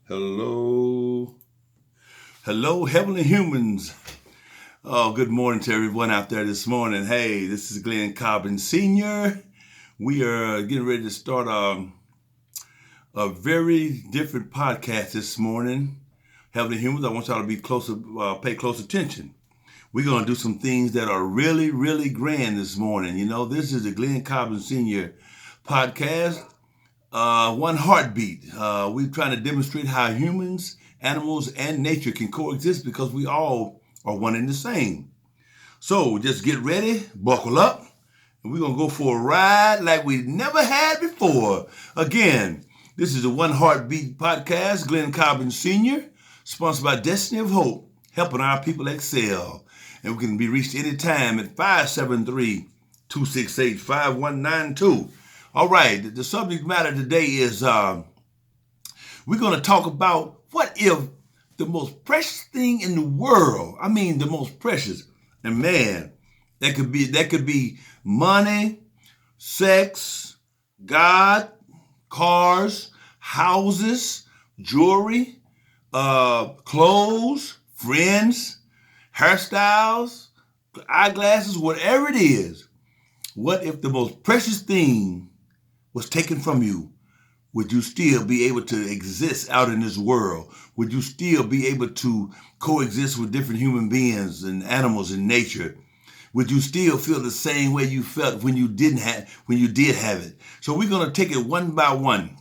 Hello. Hello, heavenly humans. Oh, good morning to everyone out there this morning. Hey, this is Glenn Cobbin Sr. We are getting ready to start a very different podcast this morning. Heavenly humans, I want y'all to be pay close attention. We're going to do some things that are really, really grand this morning. You know, this is the Glenn Cobbin Sr. podcast. One heartbeat. We're trying to demonstrate how humans, animals, and nature can coexist because we all are one and the same. So just get ready, buckle up, and we're going to go for a ride like we never had before. Again, this is the One Heartbeat podcast, Glenn Cobbin Sr., sponsored by Destiny of Hope, helping our people excel. And we can be reached anytime at 573-268-5192. All right, the subject matter today is we're going to talk about what if the most precious thing in the world, the most precious, and man, that could be money, sex, God, cars, houses, jewelry, clothes, friends, hairstyles, eyeglasses, whatever it is. What if the most precious thing was taken from you? Would you still be able to exist out in this world? Would you still be able to coexist with different human beings and animals in nature? Would you still feel the same way you felt when you did have it? So we're going to take it one by one.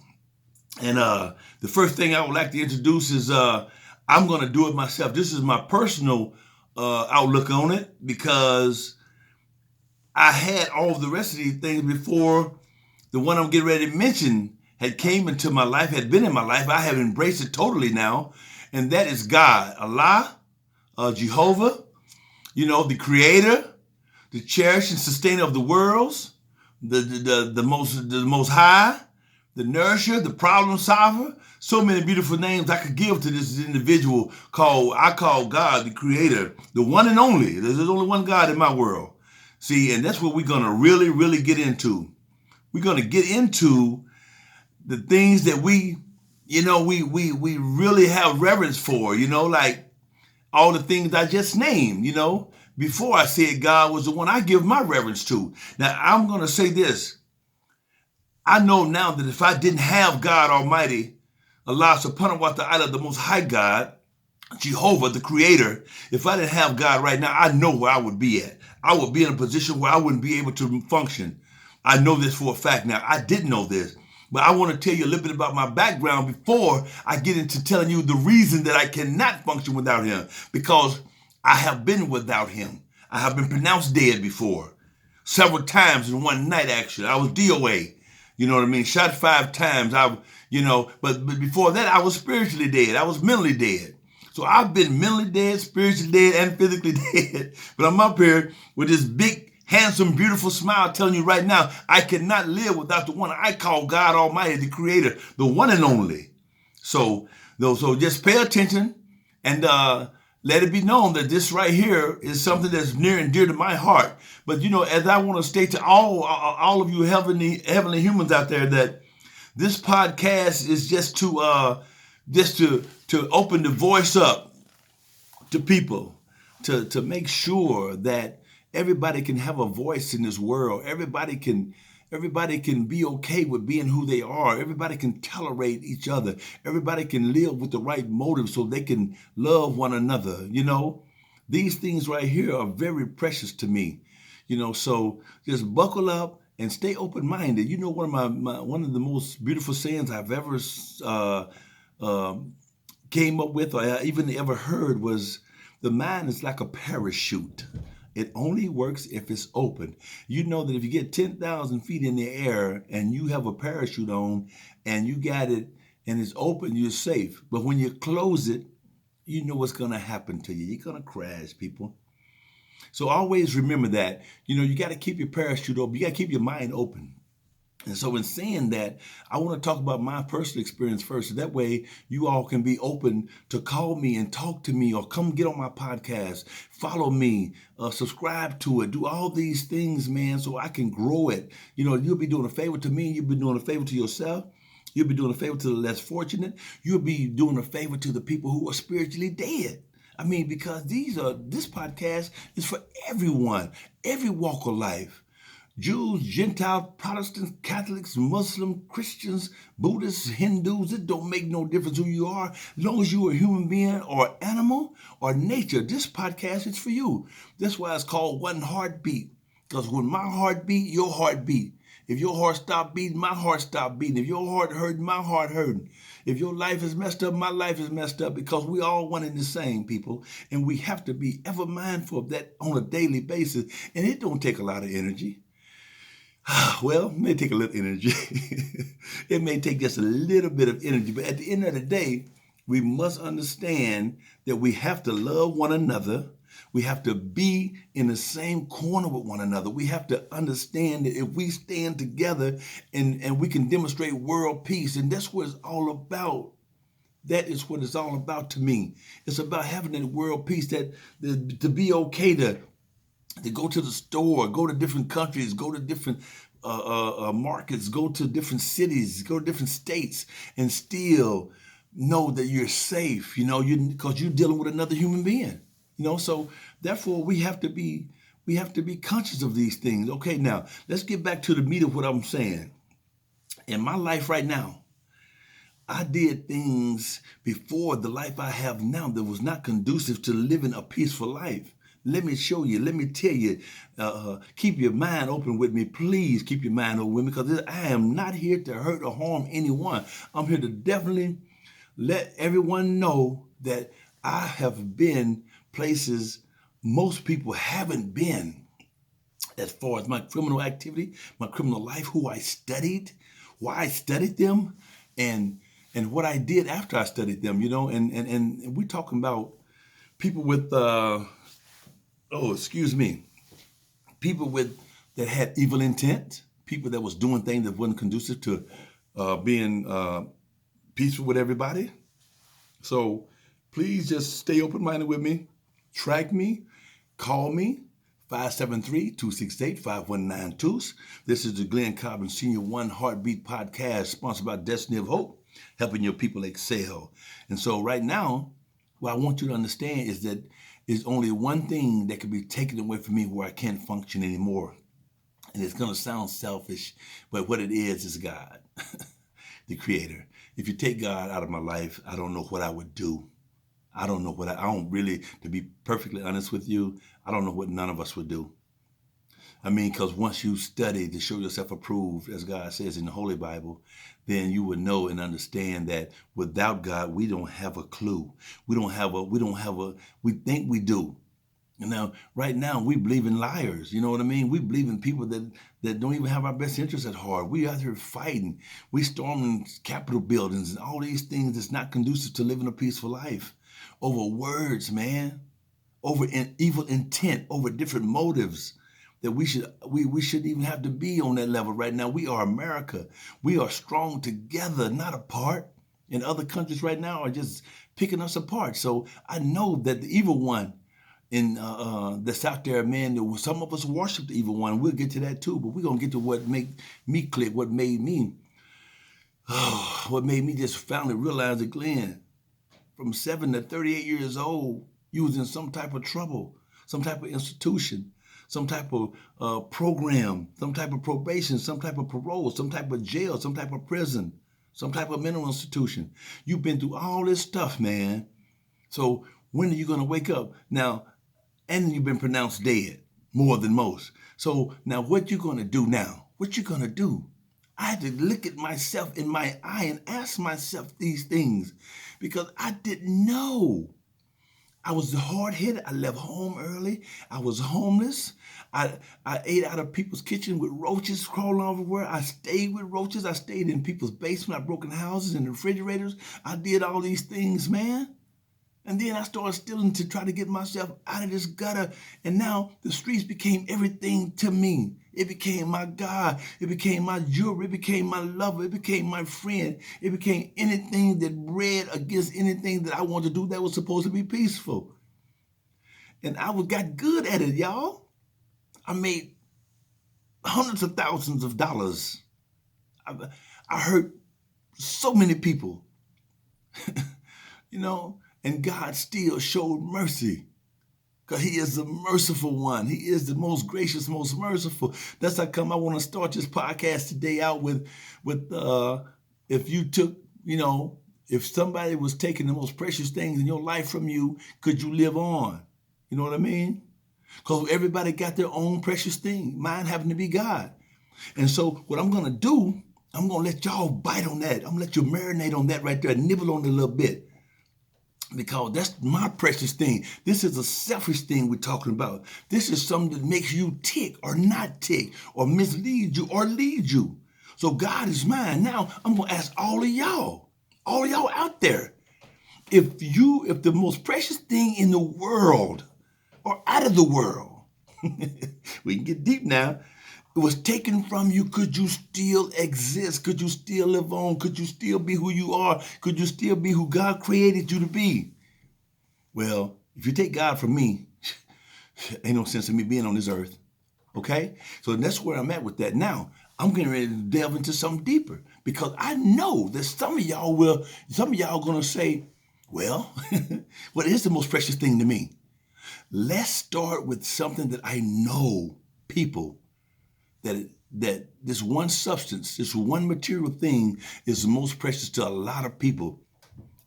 And the first thing I would like to introduce is I'm going to do it myself. This is my personal outlook on it because I had all of the rest of these things before the one I'm getting ready to mention had came into my life, had been in my life. I have embraced it totally now, and that is God, Allah, Jehovah, the creator, the cherisher and sustainer of the worlds, the most high, the nourisher, the problem solver. So many beautiful names I could give to this individual I call God, the creator, the one and only. There's only one God in my world. See, and that's what we're going to really, really get into. We're going to get into the things that we really have reverence for, like all the things I just named, Before I said God was the one I give my reverence to. Now, I'm going to say this. I know now that if I didn't have God Almighty, Allah subhanahu wa ta'ala, the Most High God, Jehovah, the creator, if I didn't have God right now, I know where I would be at. I would be in a position where I wouldn't be able to function. I know this for a fact now. I didn't know this. But I want to tell you a little bit about my background before I get into telling you the reason that I cannot function without him. Because I have been without him. I have been pronounced dead before. Several times in one night, actually. I was DOA. You know what I mean? Shot 5 times. But before that, I was spiritually dead. I was mentally dead. So I've been mentally dead, spiritually dead, and physically dead. But I'm up here with this big, handsome, beautiful smile telling you right now, I cannot live without the one I call God Almighty, the creator, the one and only. So just pay attention and let it be known that this right here is something that's near and dear to my heart. But, as I want to state to all of you heavenly humans out there that this podcast is just to open the voice up to people, to make sure that everybody can have a voice in this world. Everybody can be okay with being who they are. Everybody can tolerate each other. Everybody can live with the right motive so they can love one another. These things right here are very precious to me. So just buckle up and stay open-minded. One of the most beautiful sayings I've ever came up with or even ever heard was, the mind is like a parachute. It only works if it's open. You know that if you get 10,000 feet in the air and you have a parachute on and you got it and it's open, you're safe. But when you close it, you know what's going to happen to you. You're going to crash, people. So always remember that. You got to keep your parachute open. You got to keep your mind open. And so in saying that, I want to talk about my personal experience first. So that way you all can be open to call me and talk to me or come get on my podcast, follow me, subscribe to it, do all these things, man, so I can grow it. You'll be doing a favor to me. You'll be doing a favor to yourself. You'll be doing a favor to the less fortunate. You'll be doing a favor to the people who are spiritually dead. I mean, because this podcast is for everyone, every walk of life. Jews, Gentiles, Protestants, Catholics, Muslims, Christians, Buddhists, Hindus, it don't make no difference who you are. As long as you're a human being or animal or nature, this podcast is for you. That's why it's called One Heartbeat. Because when my heart beat, your heart beat. If your heart stopped beating, my heart stopped beating. If your heart hurting, my heart hurting. If your life is messed up, my life is messed up, because we all one and the same, people. And we have to be ever mindful of that on a daily basis. And it don't take a lot of energy. Well, it may take a little energy. It may take just a little bit of energy. But at the end of the day, we must understand that we have to love one another. We have to be in the same corner with one another. We have to understand that if we stand together and we can demonstrate world peace, and that's what it's all about. That is what it's all about to me. It's about having that world peace, that to be okay to go to the store, go to different countries, go to different markets, go to different cities, go to different states, and still know that you're safe, because you're dealing with another human being. So therefore we have to be conscious of these things. Okay, now let's get back to the meat of what I'm saying. In my life right now, I did things before the life I have now that was not conducive to living a peaceful life. Let me show you. Let me tell you. Keep your mind open with me. Please keep your mind open with me, because I am not here to hurt or harm anyone. I'm here to definitely let everyone know that I have been places most people haven't been, as far as my criminal activity, my criminal life, who I studied, why I studied them, and what I did after I studied them, and we're talking about people with people that had evil intent, people that was doing things that wasn't conducive to being peaceful with everybody. So please just stay open-minded with me. Track me. Call me. 573-268-5192. This is the Glenn Cobbin Sr. One Heartbeat Podcast, sponsored by Destiny of Hope, helping your people excel. And so right now, what I want you to understand is that there's only one thing that can be taken away from me where I can't function anymore. And it's going to sound selfish, but what it is God, the Creator. If you take God out of my life, I don't know what I would do. I don't really, to be perfectly honest with you, I don't know what none of us would do. I mean, because once you study to show yourself approved, as God says in the Holy Bible, then you would know and understand that without God, we don't have a clue. We think we do. Now, right now, we believe in liars. You know what I mean? We believe in people that don't even have our best interests at heart. We out here fighting. We storming Capitol buildings and all these things that's not conducive to living a peaceful life. Over words, man. Over evil intent. Over different motives. That we shouldn't even have to be on that level right now. We are America. We are strong together, not apart. And other countries right now are just picking us apart. So I know that the evil one that's out there, man, some of us worship the evil one. We'll get to that too, but we're going to get to what made me click, what made me just finally realize that, Glenn, from 7 to 38 years old, you was in some type of trouble, some type of institution, some type of program, some type of probation, some type of parole, some type of jail, some type of prison, some type of mental institution. You've been through all this stuff, man. So when are you going to wake up? Now, and you've been pronounced dead, more than most. So now what you going to do now? What you going to do? I had to look at myself in my eye and ask myself these things, because I didn't know. I was hard-headed. I left home early. I was homeless. I ate out of people's kitchen with roaches crawling everywhere. I stayed with roaches. I stayed in people's basement. I broke in houses and refrigerators. I did all these things, man. And then I started stealing to try to get myself out of this gutter. And now the streets became everything to me. It became my God. It became my jewelry. It became my lover. It became my friend. It became anything that read against anything that I wanted to do that was supposed to be peaceful. And I got good at it, y'all. I made hundreds of thousands of dollars. I hurt so many people, you know, and God still showed mercy. Because he is the merciful one. He is the most gracious, most merciful. That's how come I want to start this podcast today out with if you took, you know, if somebody was taking the most precious things in your life from you, could you live on? You know what I mean? Because everybody got their own precious thing. Mine happened to be God. And so what I'm going to do, I'm going to let y'all bite on that. I'm going to let you marinate on that right there, nibble on it a little bit. Because that's my precious thing. This is a selfish thing we're talking about. This is something that makes you tick or not tick or mislead you or lead you. So God is mine. Now I'm going to ask all of y'all out there, if the most precious thing in the world or out of the world, we can get deep now, it was taken from you, could you still exist? Could you still live on? Could you still be who you are? Could you still be who God created you to be? Well, if you take God from me, ain't no sense in me being on this earth. Okay? So that's where I'm at with that. Now, I'm getting ready to delve into something deeper because I know that some of y'all gonna say, well, what is the most precious thing to me? Let's start with something that I know people that this one substance, this one material thing is the most precious to a lot of people,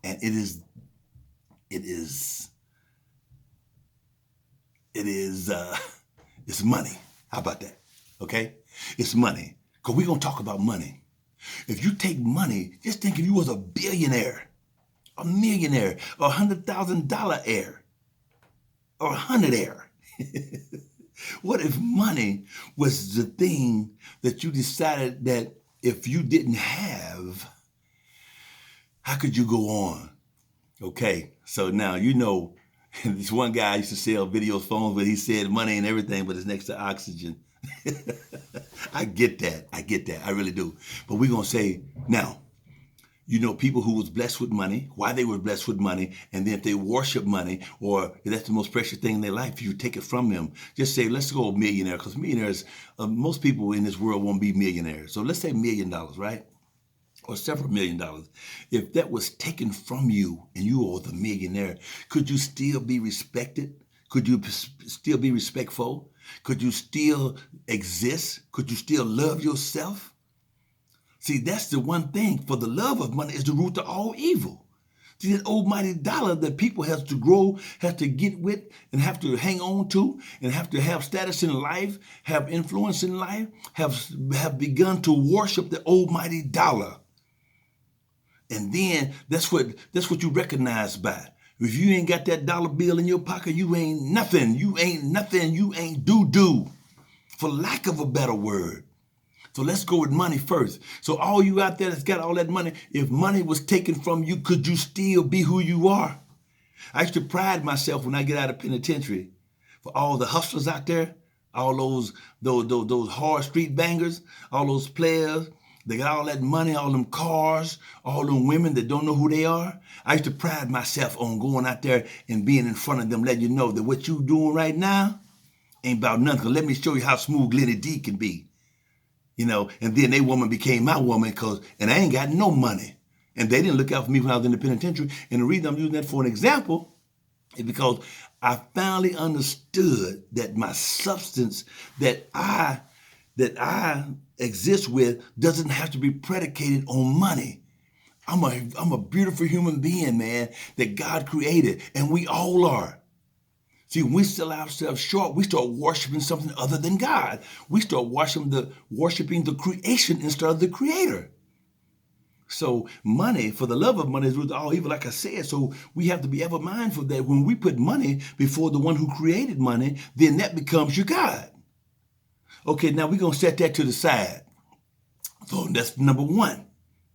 and it's money. How about that? Okay? It's money. Because we're going to talk about money. If you take money, just think if you was a billionaire, a millionaire, a $100,000 heir, or a 100 heir. What if money was the thing that you decided that if you didn't have, how could you go on? Okay, so now you know, this one guy used to sell video phones, but he said money and everything, but it's next to oxygen. I get that. I really do. But we're going to say, now, you know, people who was blessed with money, why they were blessed with money, and then if they worship money, or if that's the most precious thing in their life, you take it from them. Just say, let's go millionaire, because millionaires, most people in this world won't be millionaires. So let's say $1 million, right? Or several $1 million. If that was taken from you and you are the millionaire, could you still be respected? Could you still be respectful? Could you still exist? Could you still love yourself? See, that's the one thing. For the love of money is the root of all evil. See, that almighty dollar that people have to grow, have to get with, and have to hang on to, and have to have status in life, have influence in life, have begun to worship the almighty dollar. And then that's what you recognize by. If you ain't got that dollar bill in your pocket, you ain't nothing. You ain't nothing. You ain't doo-doo, for lack of a better word. So let's go with money first. So all you out there that's got all that money, if money was taken from you, could you still be who you are? I used to pride myself when I get out of penitentiary for all the hustlers out there, all those hard street bangers, all those players. They got all that money, all them cars, all them women that don't know who they are. I used to pride myself on going out there and being in front of them, letting you know that what you doing right now ain't about nothing. Let me show you how smooth Glenny D can be. You know, and then they woman became my woman and I ain't got no money. And they didn't look out for me when I was in the penitentiary. And the reason I'm using that for an example is because I finally understood that my substance that I exist with doesn't have to be predicated on money. I'm a beautiful human being, man, that God created, and we all are. See, when we sell ourselves short, we start worshiping something other than God. We start worshiping the creation instead of the creator. So money, for the love of money, is root of all evil, like I said. So we have to be ever mindful that when we put money before the one who created money, then that becomes your God. Okay, now we're going to set that to the side. So that's number one.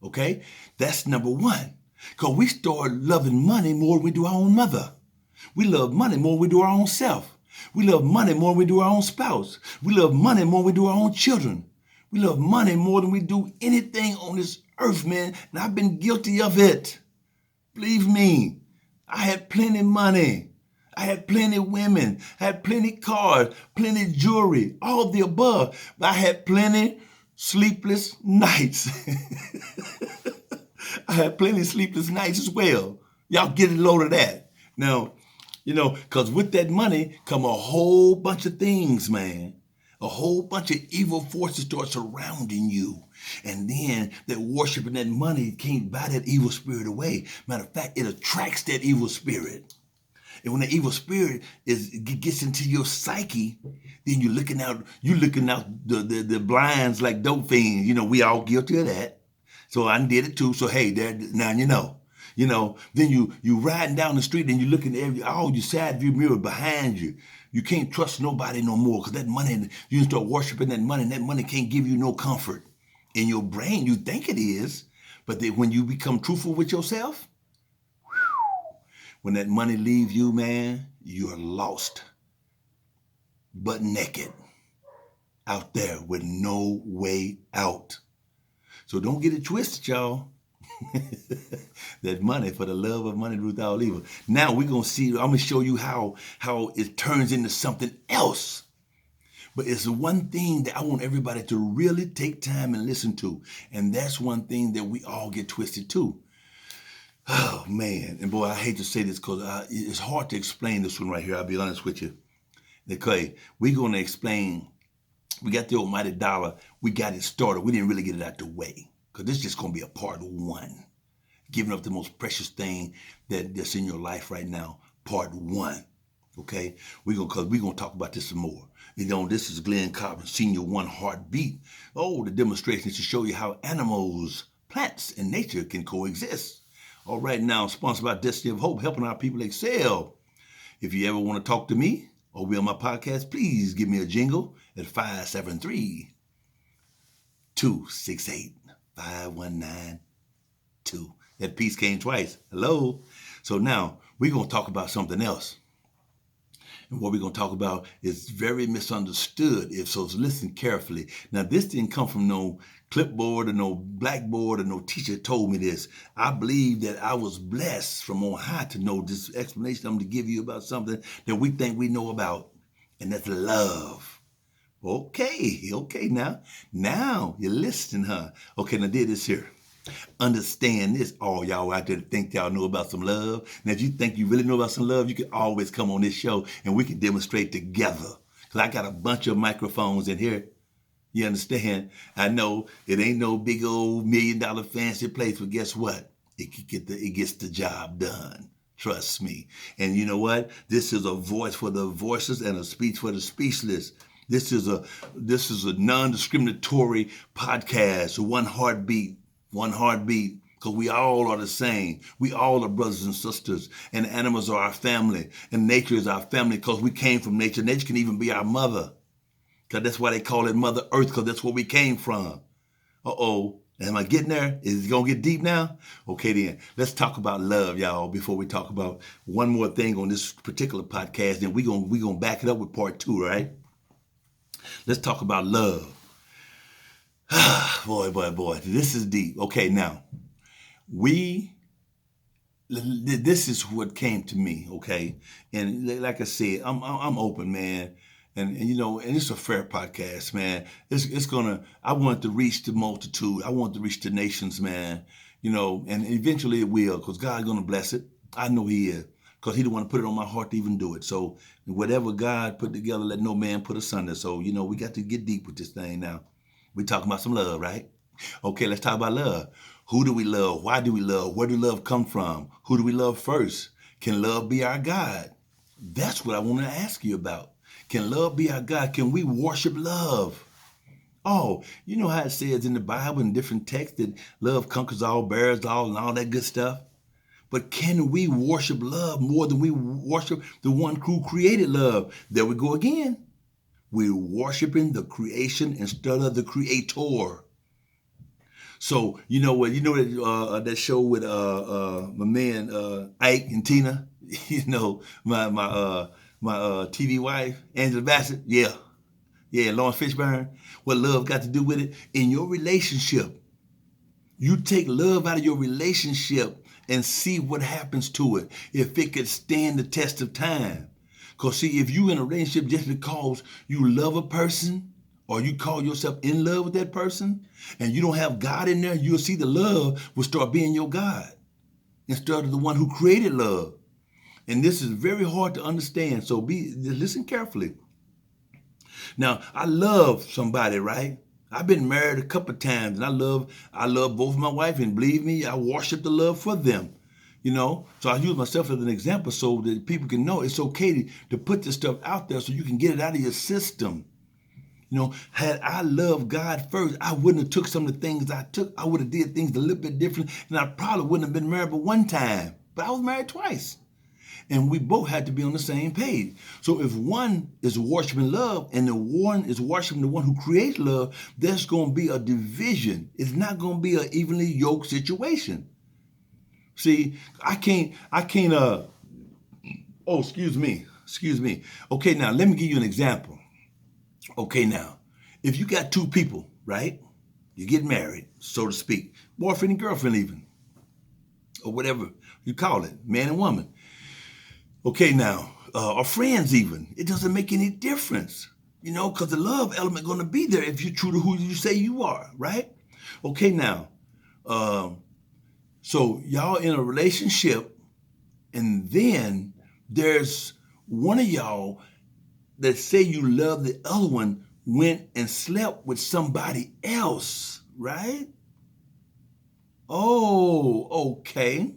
Okay, that's number one. Because we start loving money more than we do our own mother. We love money more than we do our own self. We love money more than we do our own spouse. We love money more than we do our own children. We love money more than we do anything on this earth, man. And I've been guilty of it. Believe me, I had plenty of money. I had plenty of women. I had plenty of cars, plenty of jewelry, all of the above. But I had plenty sleepless nights. I had plenty of sleepless nights as well. Y'all get a load of that. Now, because with that money come a whole bunch of things, man. A whole bunch of evil forces start surrounding you. And then that worshiping that money can't buy that evil spirit away. Matter of fact, it attracts that evil spirit. And when the evil spirit gets into your psyche, then you're looking out the blinds like dope fiends. We all guilty of that. So I did it too. So hey, now you know. Then you riding down the street and you looking at your side view mirror behind you. You can't trust nobody no more because that money, you start worshiping that money, and that money can't give you no comfort. In your brain, you think it is, but then when you become truthful with yourself, when that money leaves you, man, you're lost, butt naked, out there with no way out. So don't get it twisted, y'all. That money, for the love of money, root all evil. Now we're going to see, I'm going to show you how it turns into something else. But it's one thing that I want everybody to really take time and listen to. And that's one thing that we all get twisted too. Oh, man. And boy, I hate to say this because it's hard to explain this one right here. I'll be honest with you. Okay, we're going to explain. We got the almighty dollar. We got it started. We didn't really get it out the way because this is just going to be a part one. Giving up the most precious thing that's in your life right now. Part one. Okay? We're going to talk about this some more. This is Glenn Cobb, Senior One Heartbeat. Oh, the demonstration is to show you how animals, plants, and nature can coexist. All right, now, sponsored by Destiny of Hope, helping our people excel. If you ever want to talk to me or be on my podcast, please give me a jingle at 573-268-5192. That piece came twice. Hello. So now we're going to talk about something else. And what we're going to talk about is very misunderstood. So listen carefully. Now, this didn't come from no clipboard or no blackboard or no teacher told me this. I believe that I was blessed from on high to know this explanation I'm going to give you about something that we think we know about, and that's love. Okay, now you're listening, huh? Okay, now did this here. Understand this, all y'all out there that think y'all know about some love. Now, if you think you really know about some love, you can always come on this show and we can demonstrate together. Because I got a bunch of microphones in here. You understand? I know it ain't no big old $1 million fancy place, but guess what? It gets the job done. Trust me. And you know what? This is a voice for the voiceless and a speech for the speechless. This is a non-discriminatory podcast, one heartbeat, because we all are the same. We all are brothers and sisters, and animals are our family, and nature is our family because we came from nature. Nature can even be our mother, because that's why they call it Mother Earth, because that's where we came from. Uh-oh. Am I getting there? Is it going to get deep now? Okay, then. Let's talk about love, y'all, before we talk about one more thing on this particular podcast. Then we're gonna back it up with part two, right? Let's talk about love. Boy, this is deep. Okay, now, this is what came to me, okay? And like I said, I'm open, man. And it's a fair podcast, man. I want to reach the multitude. I want to reach the nations, man. And eventually it will, because God's going to bless it. I know he is, because he didn't want to put it on my heart to even do it. So whatever God put together, let no man put asunder. So, we got to get deep with this thing now. We're talking about some love, right? Okay, let's talk about love. Who do we love? Why do we love? Where do love come from? Who do we love first? Can love be our God? That's what I want to ask you about. Can love be our God? Can we worship love? Oh, you know how it says in the Bible in different texts that love conquers all, bears all, and all that good stuff? But can we worship love more than we worship the one who created love? There we go again. We're worshiping the creation instead of the creator. So, that show with my man Ike and Tina, my TV wife, Angela Bassett, yeah, Lawrence Fishburne. What love got to do with it? In your relationship, you take love out of your relationship and see what happens to it, if it could stand the test of time. Because see, if you in a relationship just because you love a person or you call yourself in love with that person, and you don't have God in there, you'll see the love will start being your God instead of the one who created love. And this is very hard to understand, so listen carefully. Now, I love somebody, right? I've been married a couple of times, and I love both my wife, and believe me, I worship the love for them. So I use myself as an example so that people can know it's okay to put this stuff out there so you can get it out of your system. Had I loved God first, I wouldn't have took some of the things I took. I would have did things a little bit different, and I probably wouldn't have been married but one time. But I was married twice. And we both had to be on the same page. So if one is worshiping love and the one is worshiping the one who creates love, there's going to be a division. It's not going to be an evenly yoked situation. See, excuse me. Okay, now let me give you an example. Okay, now, if you got two people, right? You get married, so to speak, boyfriend and girlfriend even, or whatever you call it, man and woman. Okay, now, or friends even. It doesn't make any difference, because the love element going to be there if you're true to who you say you are, right? Okay, now, so y'all in a relationship, and then there's one of y'all that say you love the other one went and slept with somebody else, right? Oh, okay.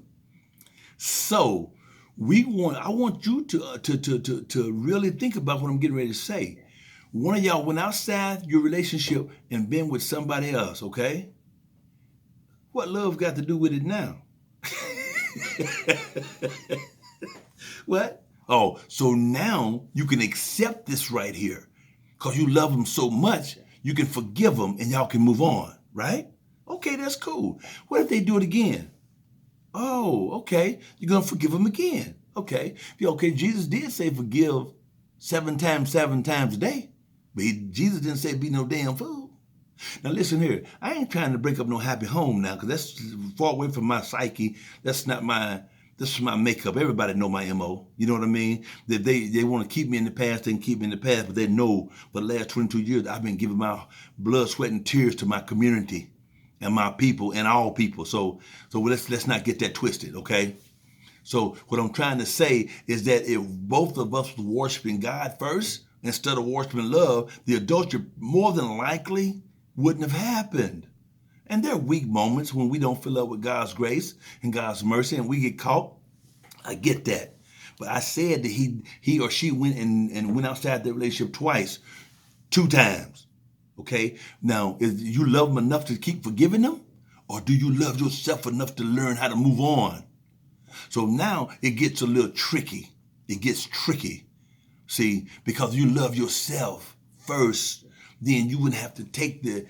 So I want you to really think about what I'm getting ready to say. One of y'all went outside your relationship and been with somebody else, okay? What love got to do with it now? What? Oh, so now you can accept this right here. Because you love them so much, you can forgive them and y'all can move on, right? Okay, that's cool. What if they do it again? Oh, okay. You're going to forgive them again. Okay. Okay, Jesus did say forgive 7 times a day. But Jesus didn't say be no damn fool. Now listen here. I ain't trying to break up no happy home now, because that's far away from my psyche. This is my makeup. Everybody know my MO. You know what I mean? That they want to keep me in the past, they can keep me in the past, but they know for the last 22 years I've been giving my blood, sweat, and tears to my community and my people and all people. So let's not get that twisted, okay? So what I'm trying to say is that if both of us were worshiping God first instead of worshiping love, the adultery more than likely wouldn't have happened. And there are weak moments when we don't fill up with God's grace and God's mercy and we get caught. I get that. But I said that he or she went and went outside the relationship twice, 2 times. Okay? Now, you love them enough to keep forgiving them? Or do you love yourself enough to learn how to move on? So now it gets a little tricky. It gets tricky. See, because you love yourself first, then you wouldn't have to take the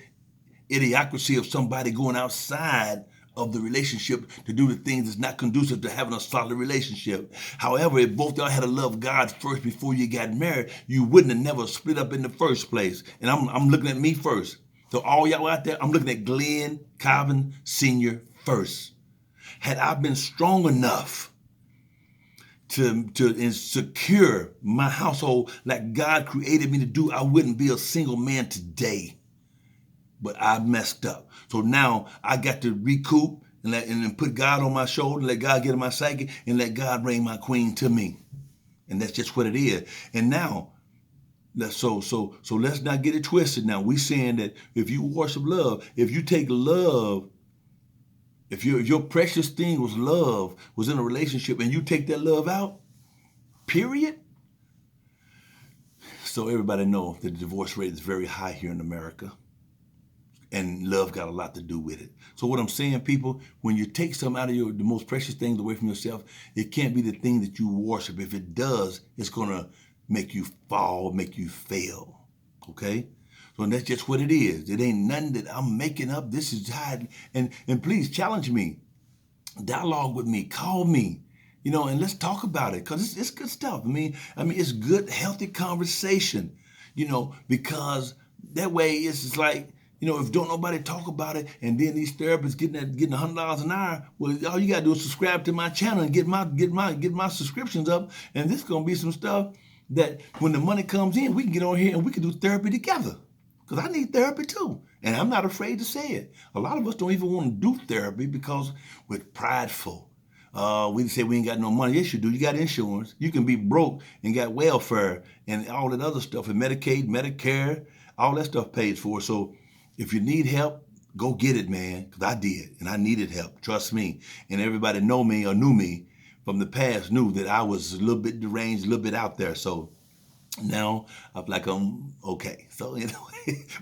idiocracy of somebody going outside of the relationship to do the things that's not conducive to having a solid relationship. However, if both y'all had to love God first before you got married, you wouldn't have never split up in the first place. And I'm looking at me first. So all y'all out there, I'm looking at Glenn Calvin Sr. first. Had I been strong enough to secure my household like God created me to do, I wouldn't be a single man today. But I messed up. So now I got to recoup and put God on my shoulder and let God get in my psyche and let God bring my queen to me. And that's just what it is. And now, so let's not get it twisted now. We're saying that if you worship love, if you take love, if your precious thing was love, was in a relationship, and you take that love out, period. So everybody knows that the divorce rate is very high here in America. And love got a lot to do with it. So what I'm saying, people, when you take something out of the most precious things away from yourself, it can't be the thing that you worship. If it does, it's going to make you fall, make you fail. Okay? So that's just what it is. It ain't nothing that I'm making up. This is how and please challenge me. Dialogue with me. Call me. And let's talk about it, because it's good stuff. I mean, it's good, healthy conversation, because that way it's just like, if don't nobody talk about it, and then these therapists getting $100 an hour, well, all you gotta do is subscribe to my channel and get my subscriptions up, and this is gonna be some stuff that when the money comes in, we can get on here and we can do therapy together. because I need therapy too. And I'm not afraid to say it. A lot of us don't even want to do therapy because we're prideful. We say we ain't got no money. Yes, you do. You got insurance. You can be broke and got welfare and all that other stuff, and Medicaid, Medicare, all that stuff paid for. So if you need help, go get it, man, because I did, and I needed help. Trust me. And everybody know me or knew me from the past knew that I was a little bit deranged, a little bit out there. So now I'm like, I'm okay. So,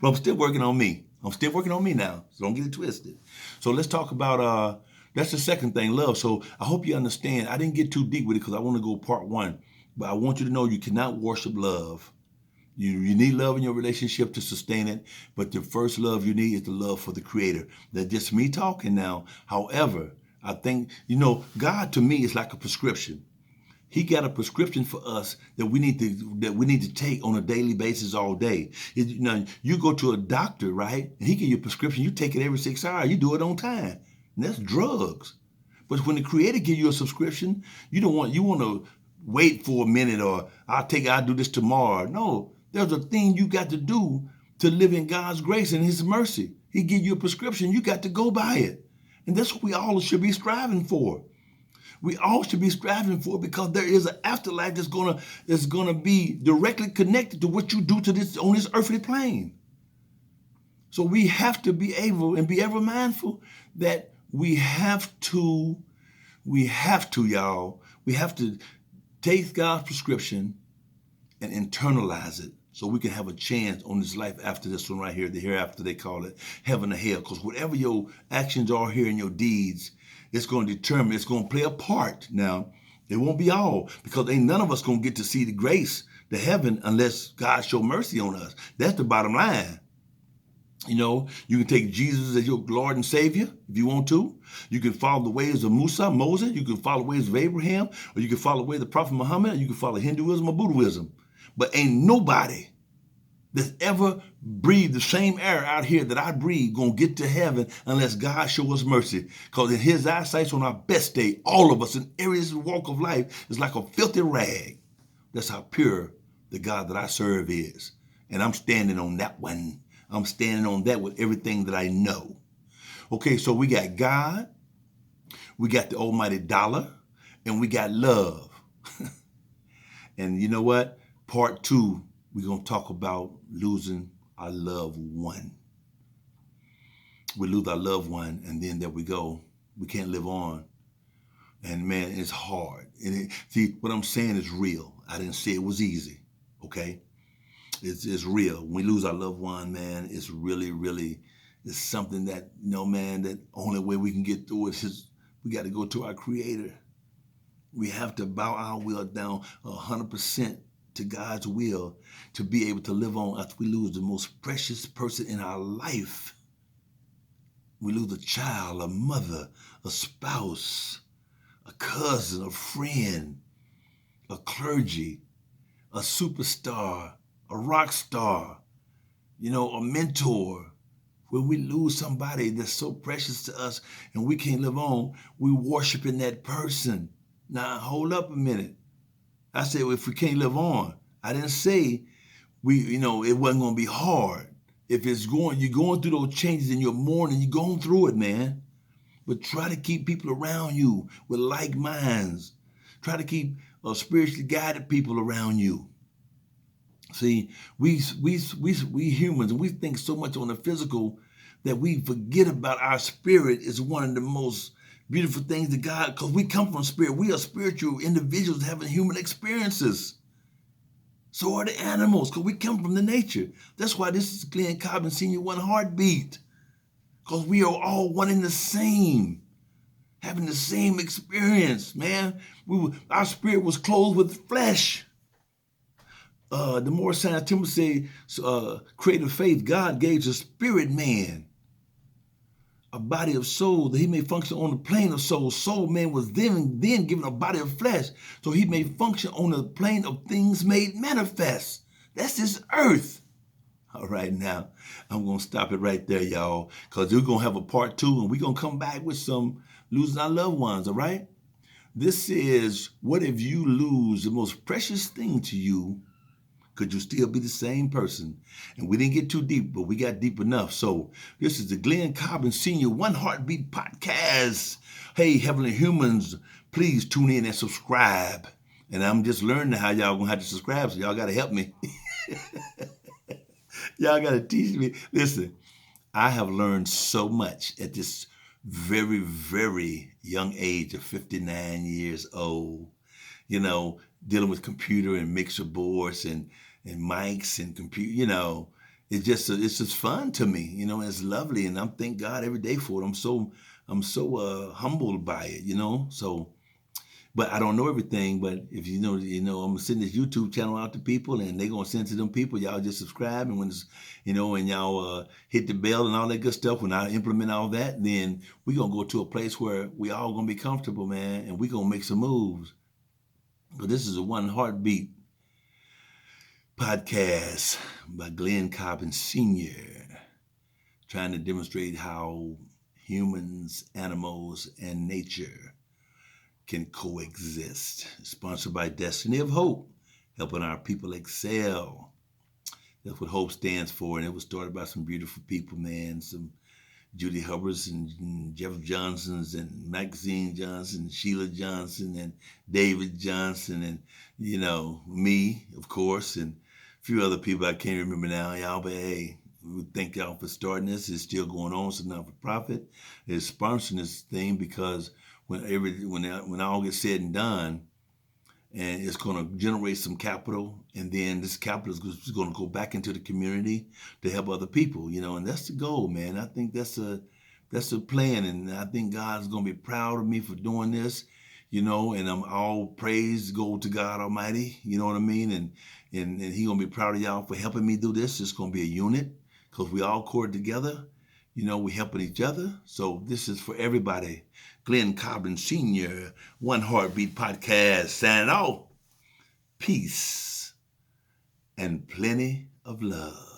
but I'm still working on me. I'm still working on me now. So don't get it twisted. So let's talk about, that's the second thing, love. So I hope you understand. I didn't get too deep with it because I want to go part one. But I want you to know you cannot worship love. You need love in your relationship to sustain it, but the first love you need is the love for the Creator. That's just me talking now. However, I think, God to me is like a prescription. He got a prescription for us that we need to take on a daily basis all day. You go to a doctor, right? And he give you a prescription. You take it every 6 hours. You do it on time. And that's drugs. But when the Creator give you a subscription, you want to wait for a minute or I'll do this tomorrow. No, there's a thing you got to do to live in God's grace and His mercy. He give you a prescription. You got to go by it. And that's what we all should be striving for. We all should be striving for, because there is an afterlife that's gonna be directly connected to what you do on this earthly plane. So we have to be able and be ever mindful that we have to, y'all. We have to take God's prescription and internalize it so we can have a chance on this life after this one right here, the hereafter they call it, heaven or hell. Because whatever your actions are here and your deeds, it's going to play a part. Now, it won't be all, because ain't none of us going to get to see the grace, the heaven, unless God show mercy on us. That's the bottom line. You can take Jesus as your Lord and Savior if you want to. You can follow the ways of Moses. You can follow the ways of Abraham, or you can follow the way of the Prophet Muhammad, or you can follow Hinduism or Buddhism. But ain't nobody that's ever breathed the same air out here that I breathe gonna get to heaven unless God show us mercy. Because in His eyesight, on our best day, all of us in every walk of life is like a filthy rag. That's how pure the God that I serve is. And I'm standing on that one. I'm standing on that with everything that I know. Okay, so we got God, we got the almighty dollar, and we got love. And you know what? Part 2, we're going to talk about losing our loved one. We lose our loved one, and then there we go. We can't live on. And man, it's hard. And see, what I'm saying is real. I didn't say it was easy, okay? It's real. When we lose our loved one, man, it's really, really, it's something that, man, that only way we can get through it is we got to go to our Creator. We have to bow our will down 100% to God's will to be able to live on after we lose the most precious person in our life. We lose a child, a mother, a spouse, a cousin, a friend, a clergy, a superstar, a rock star, a mentor. When we lose somebody that's so precious to us and we can't live on, we worshiping that person. Now, hold up a minute. I said, well, if we can't live on, I didn't say it wasn't going to be hard. If you're going through those changes in your mourning, you're going through it, man. But try to keep people around you with like minds. Try to keep spiritually guided people around you. See, we humans, and we think so much on the physical that we forget about our spirit is one of the most beautiful things that God, because we come from spirit. We are spiritual individuals having human experiences. So are the animals, because we come from the nature. That's why this is Glenn Cobbin Sr. One Heartbeat, because we are all one and the same, having the same experience, man. Our spirit was clothed with flesh. The more scientific say, creative faith, God gave the spirit man a body of soul that he may function on the plane of soul. Soul man was then given a body of flesh so he may function on the plane of things made manifest. That's this earth. All right, now I'm going to stop it right there, y'all, because we're going to have a part 2 and we're going to come back with some losing our loved ones, all right? This is, what if you lose the most precious thing to you? Could you still be the same person? And we didn't get too deep, but we got deep enough. So this is the Glenn Cobbin Sr. One Heartbeat Podcast. Hey, Heavenly Humans, please tune in and subscribe. And I'm just learning how y'all gonna have to subscribe, so y'all gotta help me. Y'all gotta teach me. Listen, I have learned so much at this very, very young age of 59 years old. You know, dealing with computer and mixer boards and mics and computer. It's just fun to me. It's lovely, and I'm thank God every day for it. I'm so humbled by it. So. But I don't know everything. But if I'm gonna send this YouTube channel out to people, and they're gonna send to them people. Y'all just subscribe, and when it's, and y'all hit the bell and all that good stuff. When I implement all that, then we gonna go to a place where we all gonna be comfortable, man, and we gonna make some moves. But this is a One Heartbeat podcast by Glenn Cobbin Sr., trying to demonstrate how humans, animals, and nature can coexist. Sponsored by Destiny of Hope, helping our people excel. That's what HOPE stands for, and it was started by some beautiful people, man. Some Judy Hubbards and Jeff Johnsons and Maxine Johnson, Sheila Johnson and David Johnson and, me, of course, and a few other people I can't remember now, y'all. But hey, we thank y'all for starting this. It's still going on. It's a not-for-profit. It's sponsoring this thing because when all gets said and done, and it's going to generate some capital, and then this capital is going to go back into the community to help other people, and that's the goal, man. I think that's a plan, and I think God's going to be proud of me for doing this, and I'm all praise go to God Almighty, you know what I mean, and He going to be proud of y'all for helping me do this. It's going to be a unit because we all cord together, we helping each other. So this is for everybody. Glenn Cobbin Sr., One Heartbeat Podcast, signing off. Peace and plenty of love.